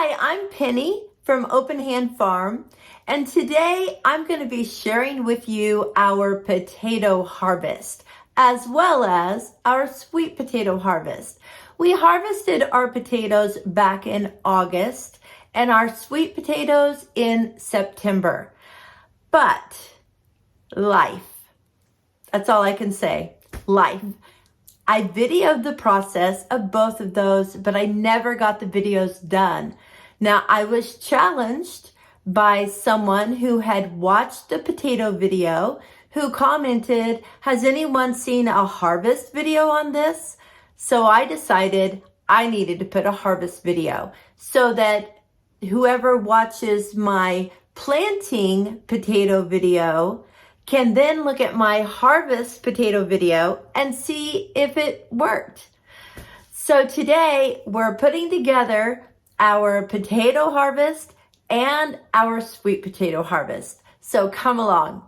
Hi, I'm Penny from Open Hand Farm, and today I'm going to be sharing with you our potato harvest as well as our sweet potato harvest. We harvested our potatoes back in August and our sweet potatoes in September. But life, that's all I can say, life. I videoed the process of both of those, but I never got the videos done. Now, I was challenged by someone who had watched the potato video, who commented, has anyone seen a harvest video on this? So I decided I needed to put a harvest video so that whoever watches my planting potato video can then look at my harvest potato video and see if it worked. So today we're putting together our potato harvest and our sweet potato harvest. So come along.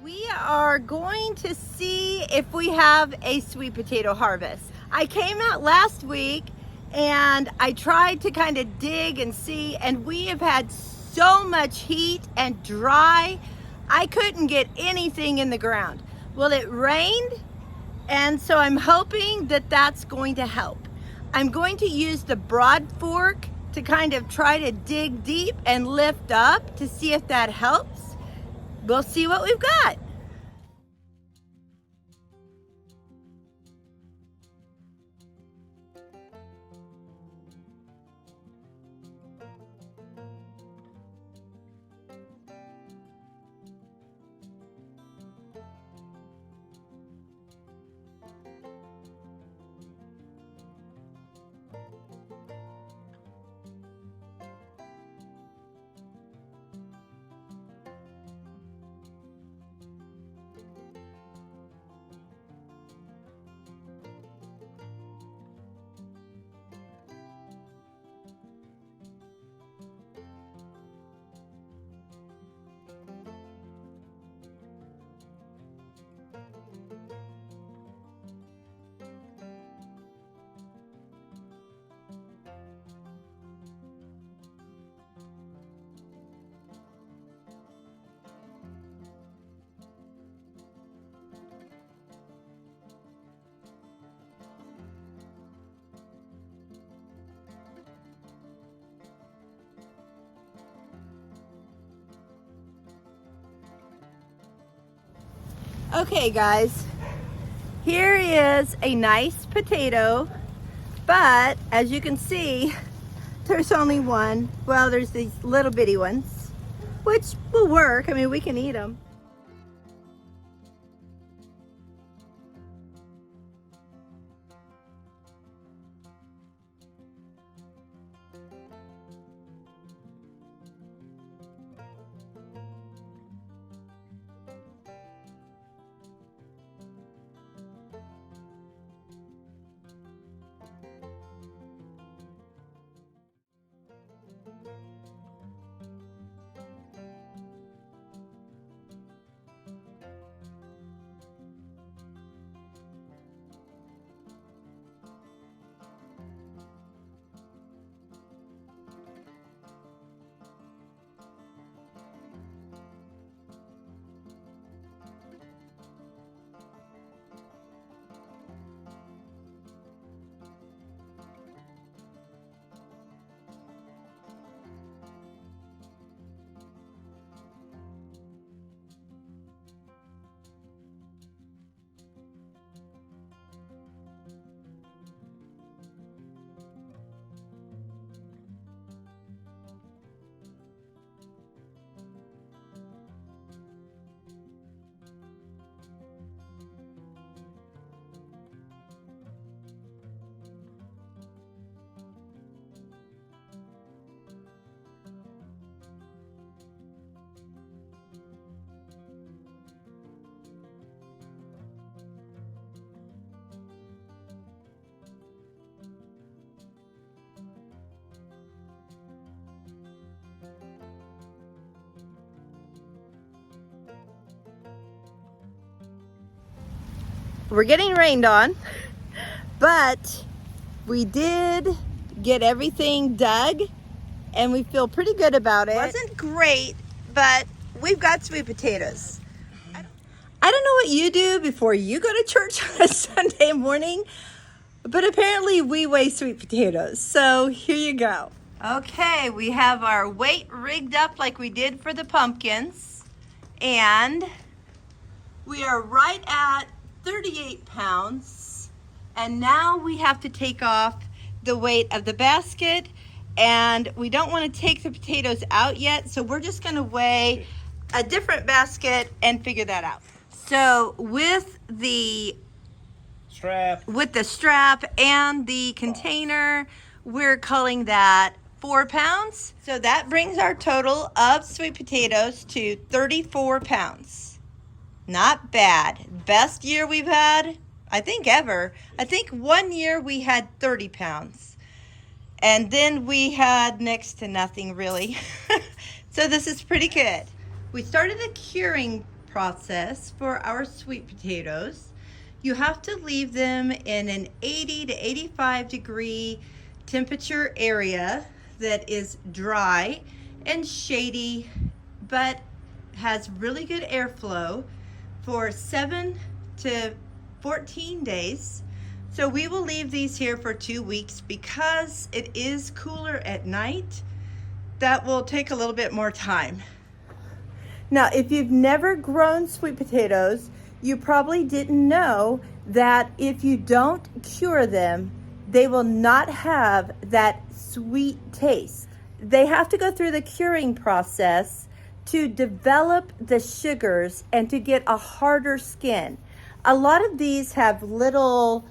We are going to see if we have a sweet potato harvest. I came out last week and I tried to kind of dig and see, and we have had so much heat and dry, I couldn't get anything in the ground. Well, it rained, and so I'm hoping that that's going to help. I'm going to use the broad fork to kind of try to dig deep and lift up to see if that helps. We'll see what we've got. Okay guys, here is a nice potato, but as you can see, there's only one. Well, there's these little bitty ones, which will work. I mean, we can eat them. We're getting rained on, but we did get everything dug and we feel pretty good about it. It wasn't great, but we've got sweet potatoes. I don't know what you do before you go to church on a Sunday morning, but apparently we weigh sweet potatoes. So here you go. Okay, we have our weight rigged up like we did for the pumpkins, and we are right at 38 pounds, and now we have to take off the weight of the basket, and we don't want to take the potatoes out yet, so we're just going to weigh a different basket and figure that out. So with the strap and the container, we're calling that 4 pounds. So that brings our total of sweet potatoes to 34 pounds. Not bad. Best year we've had, I think, ever. I think one year we had 30 pounds. And then we had next to nothing, really. So this is pretty good. We started the curing process for our sweet potatoes. You have to leave them in an 80 to 85 degree temperature area that is dry and shady, but has really good airflow for 7 to 14 days. So we will leave these here for 2 weeks because it is cooler at night. That will take a little bit more time. Now, if you've never grown sweet potatoes, you probably didn't know that if you don't cure them, they will not have that sweet taste. They have to go through the curing process to develop the sugars and to get a harder skin. A lot of these have little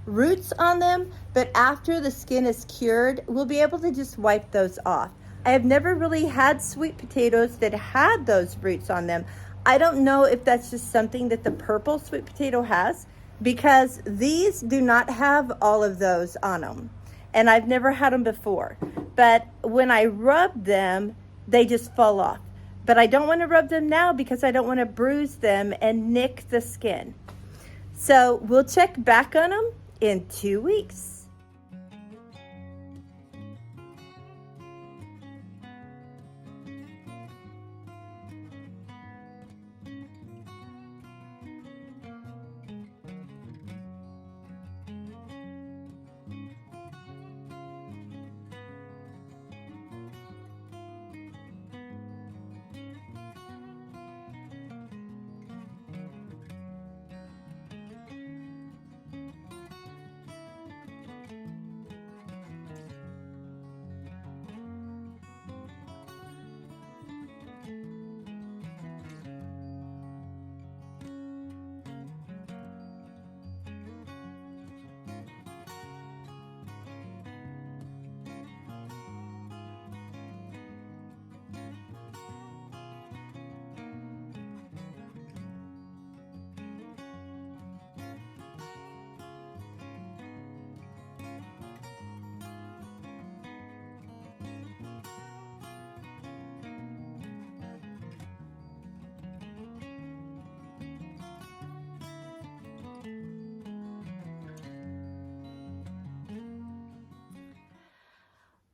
roots on them, but after the skin is cured, we'll be able to just wipe those off. I have never really had sweet potatoes that had those roots on them. I don't know if that's just something that the purple sweet potato has, because these do not have all of those on them. And I've never had them before. But when I rub them, they just fall off. But I don't want to rub them now because I don't want to bruise them and nick the skin. So we'll check back on them in 2 weeks.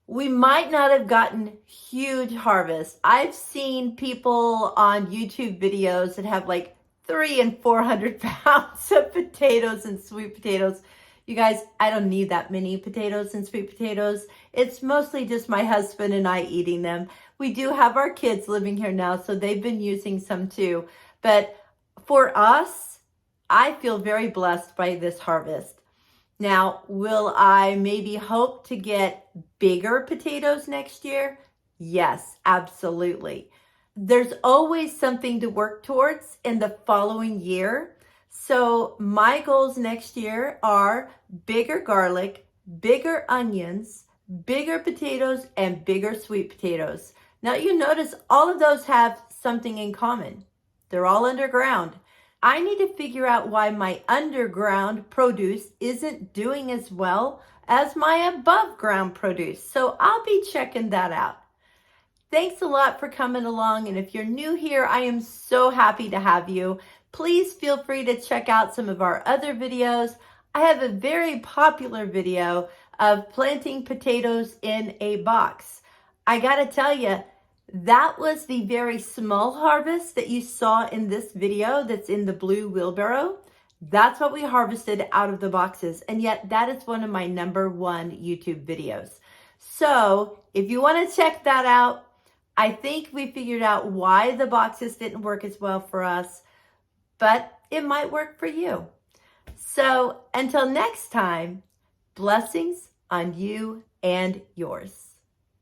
We might not have gotten huge harvests. I've seen people on YouTube videos that have like 300 and 400 pounds of potatoes and sweet potatoes. You guys, I don't need that many potatoes and sweet potatoes. It's mostly just my husband and I eating them. We do have our kids living here now, so they've been using some too. But for us, I feel very blessed by this harvest. Now, will I maybe hope to get bigger potatoes next year? Yes, absolutely. There's always something to work towards in the following year. So my goals next year are bigger garlic, bigger onions, bigger potatoes, and bigger sweet potatoes. Now you notice all of those have something in common. They're all underground. I need to figure out why my underground produce isn't doing as well as my above ground produce. So I'll be checking that out. Thanks a lot for coming along. And if you're new here, I am so happy to have you. Please feel free to check out some of our other videos. I have a very popular video of planting potatoes in a box. I gotta tell you, that was the very small harvest that you saw in this video that's in the blue wheelbarrow. That's what we harvested out of the boxes. And yet that is one of my #1 YouTube videos. So if you want to check that out, I think we figured out why the boxes didn't work as well for us, but it might work for you. So until next time, blessings on you and yours.